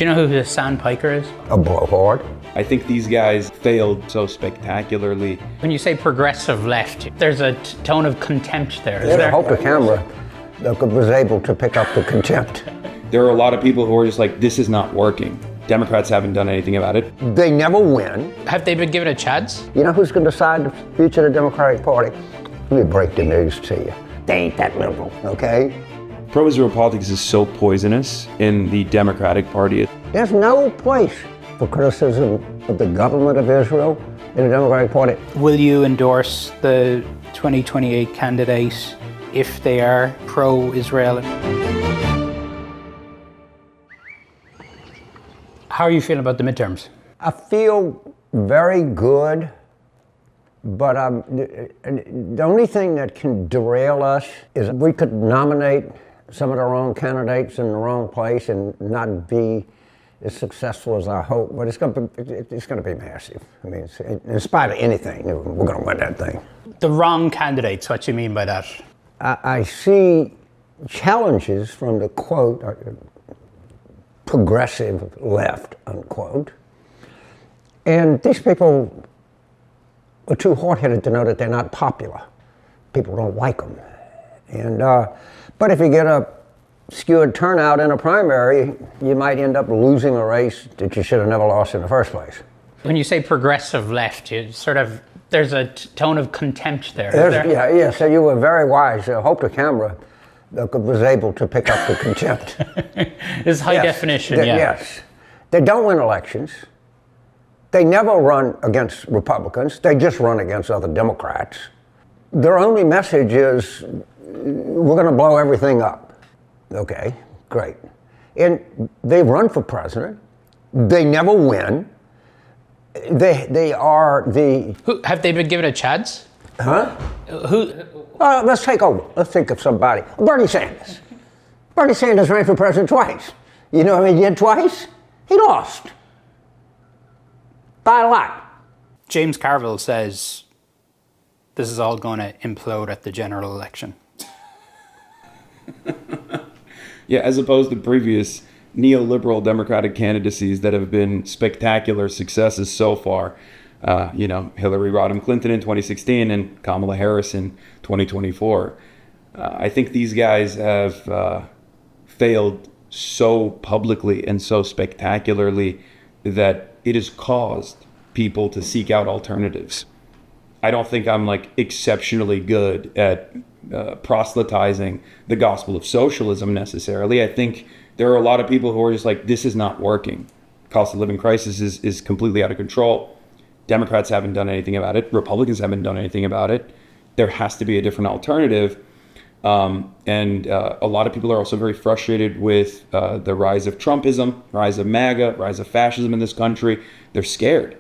Do you know who Hassan Piker is? A blowhard. I think these guys failed so spectacularly. When you say progressive left, there's a tone of contempt there. I hope the camera was able to pick up the contempt. There are a lot of people who are just like, this is not working. Democrats haven't done anything about it. They never win. Have they been given a chance? You know who's going to decide the future of the Democratic Party? Let me break the news to you. They ain't that liberal, okay? Pro-Israel politics is so poisonous in the Democratic Party. There's no place for criticism of the government of Israel in the Democratic Party. Will you endorse the 2028 candidate if they are pro-Israel? How are you feeling about the midterms? I feel very good, but the only thing that can derail us is we could nominate some of the wrong candidates in the wrong place and not be as successful as I hope. But it's going to be massive. I mean, in spite of anything, we're going to win that thing. The wrong candidates, what do you mean by that? I see challenges from the quote, progressive left, unquote. And these people are too hard-headed to know that they're not popular. People don't like them. And, but if you get a skewed turnout in a primary, you might end up losing a race that you should have never lost in the first place. When you say progressive left, you sort of, there's a tone of contempt there. Yeah, so you were very wise. I hope the camera was able to pick up the contempt. It's high definition, yeah. Yes. They don't win elections. They never run against Republicans. They just run against other Democrats. Their only message is, we're going to blow everything up. Okay, great. And they run for president. They never win. They are the... Have they been given a chance? Huh? Who? Let's take over. Let's think of somebody. Bernie Sanders. Bernie Sanders ran for president twice. You know what he did twice? He lost. By a lot. James Carville says this is all going to implode at the general election. Yeah, as opposed to previous neoliberal Democratic candidacies that have been spectacular successes so far. Hillary Rodham Clinton in 2016 and Kamala Harris in 2024. I think these guys have failed so publicly and so spectacularly that it has caused people to seek out alternatives. I don't think I'm exceptionally good at proselytizing the gospel of socialism necessarily. I think there are a lot of people who are just like, this is not working. Cost of living crisis is completely out of control. Democrats haven't done anything about it. Republicans haven't done anything about it. There has to be a different alternative. And a lot of people are also very frustrated with the rise of Trumpism, rise of MAGA, rise of fascism in this country. They're scared.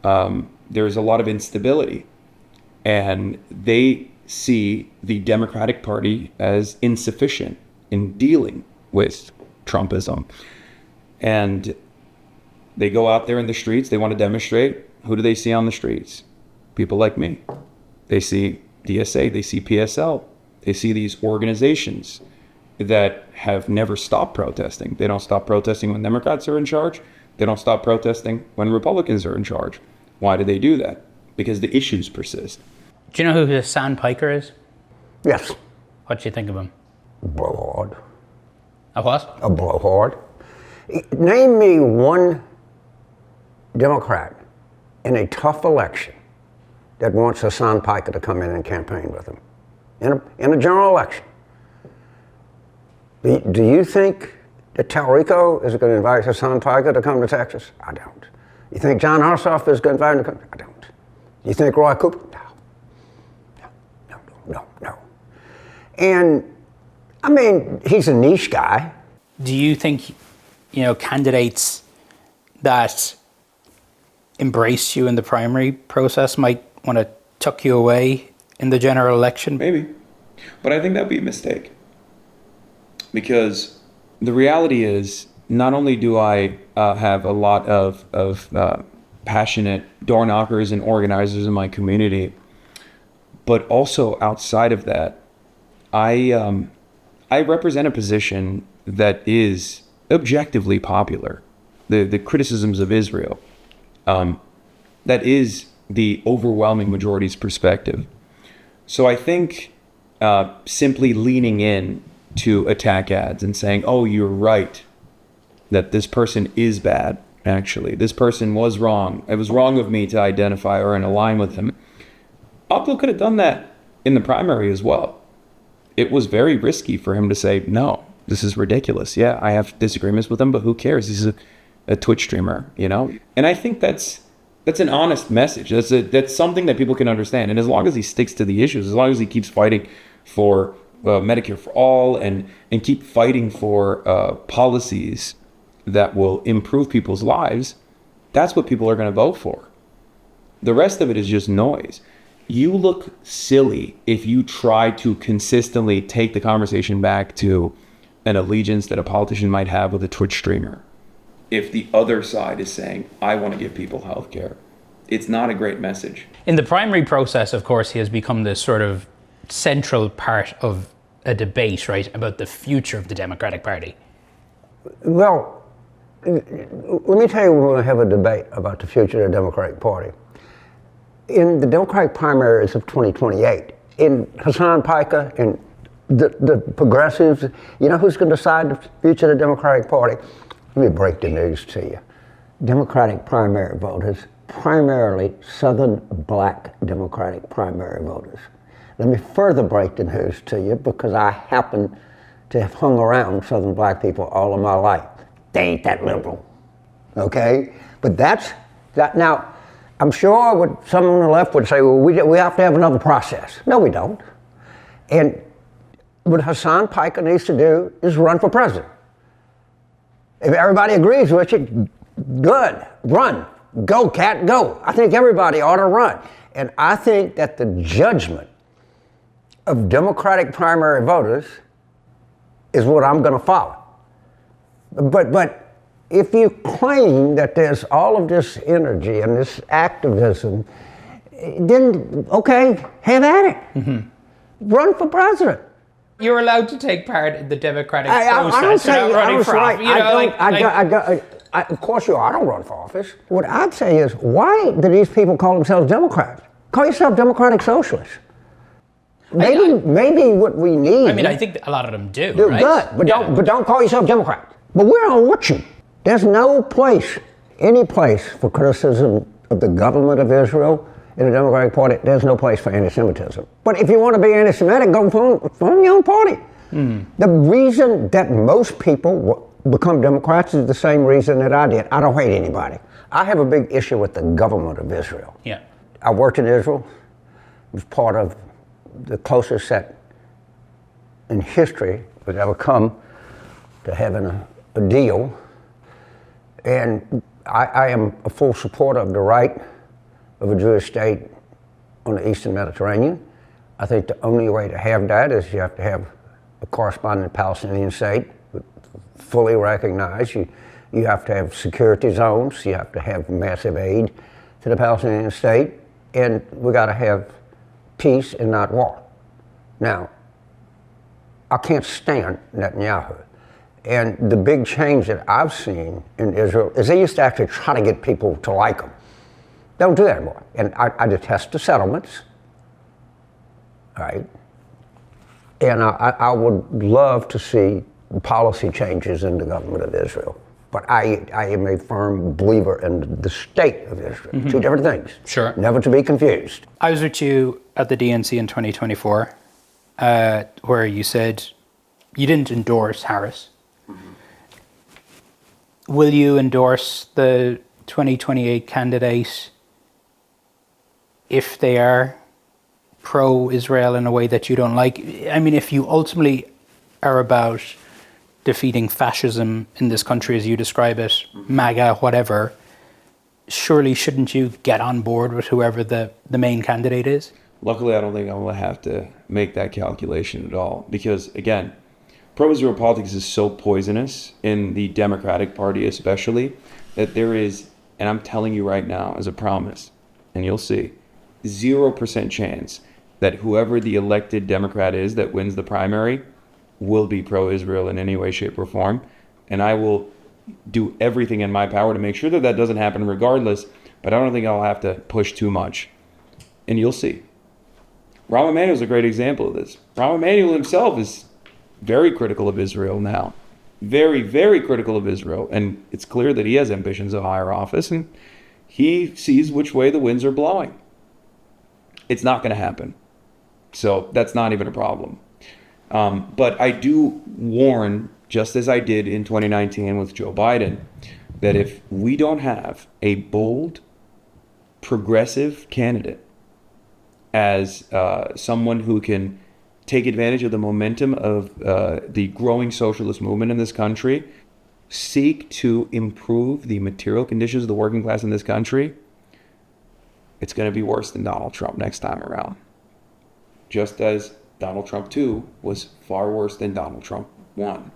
There's a lot of instability. And they see the Democratic Party as insufficient in dealing with Trumpism. And they go out there in the streets. They want to demonstrate. Who do they see on the streets? People like me. They see DSA. They see PSL. They see these organizations that have never stopped protesting. They don't stop protesting when Democrats are in charge. They don't stop protesting when Republicans are in charge. Why do they do that? Because the issues persist. Do you know who Hassan Piker is? Yes. What do you think of him? Blowhard. A what? A blowhard. Name me one Democrat in a tough election that wants Hassan Piker to come in and campaign with him in a general election. Do you think that Talrico is going to invite Hassan Piker to come to Texas? I don't. You think John Ossoff is going to invite him to come? I don't. You think Roy Cooper? No. And I mean, he's a niche guy. Do you think, candidates that embrace you in the primary process might want to tuck you away in the general election? Maybe. But I think that would be a mistake. Because the reality is, not only do I have a lot of passionate door knockers and organizers in my community, but also outside of that, I represent a position that is objectively popular the criticisms of Israel. That is the overwhelming majority's perspective. So I think simply leaning in to attack ads and saying, oh, you're right, that this person is bad, actually. This person was wrong. It was wrong of me to identify or align with him. Aklo could have done that in the primary as well. It was very risky for him to say, no, this is ridiculous. Yeah, I have disagreements with him, but who cares? He's a Twitch streamer, you know? And I think that's an honest message. That's something that people can understand. And as long as he sticks to the issues, as long as he keeps fighting for Medicare for all and keep fighting for policies that will improve people's lives, that's what people are going to vote for. The rest of it is just noise. You look silly if you try to consistently take the conversation back to an allegiance that a politician might have with a Twitch streamer. If the other side is saying, I want to give people health care, it's not a great message. In the primary process, of course, he has become this sort of central part of a debate, right, about the future of the Democratic Party. Well, let me tell you, we're going to have a debate about the future of the Democratic Party. In the Democratic primaries of 2028, in Hassan Piker and the progressives, you know who's going to decide the future of the Democratic Party? Let me break the news to you. Democratic primary voters, primarily Southern black Democratic primary voters. Let me further break the news to you because I happen to have hung around Southern black people all of my life. They ain't that liberal, okay? But that's that. Now, I'm sure what someone on the left would say, well, we have to have another process. No, we don't. And what Hassan Piker needs to do is run for president. If everybody agrees with you, good, run. Go, cat, go. I think everybody ought to run. And I think that the judgment of Democratic primary voters is what I'm going to follow. But if you claim that there's all of this energy and this activism, then okay, have at it. Mm-hmm. Run for president. You're allowed to take part in the Democratic process. I don't say running for office. Of course you are. I don't run for office. What I'd say is, why do these people call themselves Democrats? Call yourself Democratic Socialists. Maybe what we need. I mean, I think a lot of them do. Right? Good, but don't call yourself Democrat. But we're on with you. There's no place, any place for criticism of the government of Israel in the Democratic Party. There's no place for anti-Semitism. But if you want to be anti-Semitic, go form your own party. Mm. The reason that most people become Democrats is the same reason that I did. I don't hate anybody. I have a big issue with the government of Israel. Yeah. I worked in Israel. Was part of the closest set in history that ever come to having a deal. And I am a full supporter of the right of a Jewish state on the Eastern Mediterranean. I think the only way to have that is you have to have a corresponding Palestinian state, fully recognized. You have to have security zones. You have to have massive aid to the Palestinian state. And we got to have peace and not war. Now, I can't stand Netanyahu. And the big change that I've seen in Israel is they used to actually try to get people to like them. They don't do that anymore. And I detest the settlements, right? And I would love to see policy changes in the government of Israel. But I am a firm believer in the state of Israel. Mm-hmm. Two different things. Sure. Never to be confused. I was with you at the DNC in 2024, where you said you didn't endorse Harris. Mm-hmm. Will you endorse the 2028 candidate if they are pro-Israel in a way that you don't like? I mean, if you ultimately are about defeating fascism in this country as you describe it, MAGA, whatever, surely shouldn't you get on board with whoever the main candidate is? Luckily, I don't think I'm going to have to make that calculation at all. Because, again, pro-Israel politics is so poisonous in the Democratic Party especially, that there is, and I'm telling you right now as a promise, and you'll see, 0% chance that whoever the elected Democrat is that wins the primary will be pro-Israel in any way, shape, or form. And I will do everything in my power to make sure that that doesn't happen regardless, but I don't think I'll have to push too much. And you'll see. Rahm Emanuel is a great example of this. Rahm Emanuel himself is very critical of Israel now. Very, very critical of Israel. And it's clear that he has ambitions of higher office, and he sees which way the winds are blowing. It's not going to happen. So that's not even a problem. But I do warn, just as I did in 2019 with Joe Biden, that if we don't have a bold, progressive candidate as someone who can take advantage of the momentum of the growing socialist movement in this country, seek to improve the material conditions of the working class in this country, it's going to be worse than Donald Trump next time around. Just as Donald Trump 2 was far worse than Donald Trump 1.